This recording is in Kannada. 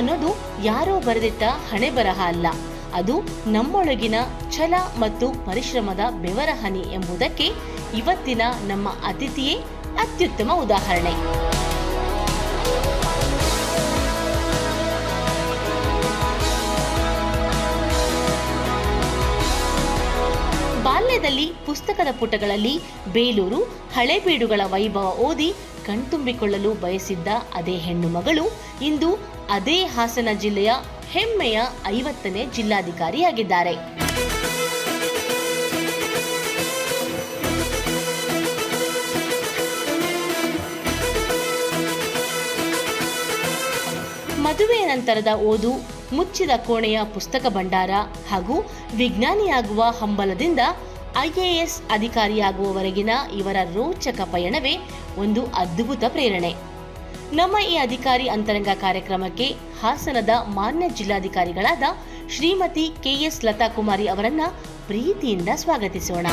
ಅನ್ನೋದು ಯಾರೋ ಬರೆದಿಟ್ಟ ಹಣೆಬರಹ ಅಲ್ಲ, ಅದು ನಮ್ಮೊಳಗಿನ ಛಲ ಮತ್ತು ಪರಿಶ್ರಮದ ಬೆವರ ಹನಿ ಎಂಬುದಕ್ಕೆ ಇವತ್ತಿನ ನಮ್ಮ ಅತಿಥಿಯೇ ಅತ್ಯುತ್ತಮ ಉದಾಹರಣೆ. ಬಾಲ್ಯದಲ್ಲಿ ಪುಸ್ತಕದ ಪುಟಗಳಲ್ಲಿ ಬೇಲೂರು ಹಳೆಬೀಡುಗಳ ವೈಭವ ಓದಿ ಕಣ್ತುಂಬಿಕೊಳ್ಳಲು ಬಯಸಿದ್ದ ಅದೇ ಹೆಣ್ಣು ಮಗಳು ಇಂದು ಅದೇ ಹಾಸನ ಜಿಲ್ಲೆಯ ಹೆಮ್ಮೆಯ 50ನೇ ಜಿಲ್ಲಾಧಿಕಾರಿಯಾಗಿದ್ದಾರೆ. ಮದುವೆಯ ನಂತರದ ಓದು, ಮುಚ್ಚಿದ ಕೋಣೆಯ ಪುಸ್ತಕ ಭಂಡಾರ ಹಾಗೂ ವಿಜ್ಞಾನಿಯಾಗುವ ಹಂಬಲದಿಂದ IAS ಅಧಿಕಾರಿಯಾಗುವವರೆಗಿನ ಇವರ ರೋಚಕ ಪಯಣವೇ ಒಂದು ಅದ್ಭುತ ಪ್ರೇರಣೆ. ನಮ್ಮ ಈ ಅಧಿಕಾರಿ ಅಂತರಂಗ ಕಾರ್ಯಕ್ರಮಕ್ಕೆ ಹಾಸನದ ಮಾನ್ಯ ಜಿಲ್ಲಾಧಿಕಾರಿಗಳಾದ ಶ್ರೀಮತಿ KS ಲತಾ ಕುಮಾರಿ ಅವರನ್ನ ಪ್ರೀತಿಯಿಂದ ಸ್ವಾಗತಿಸೋಣ.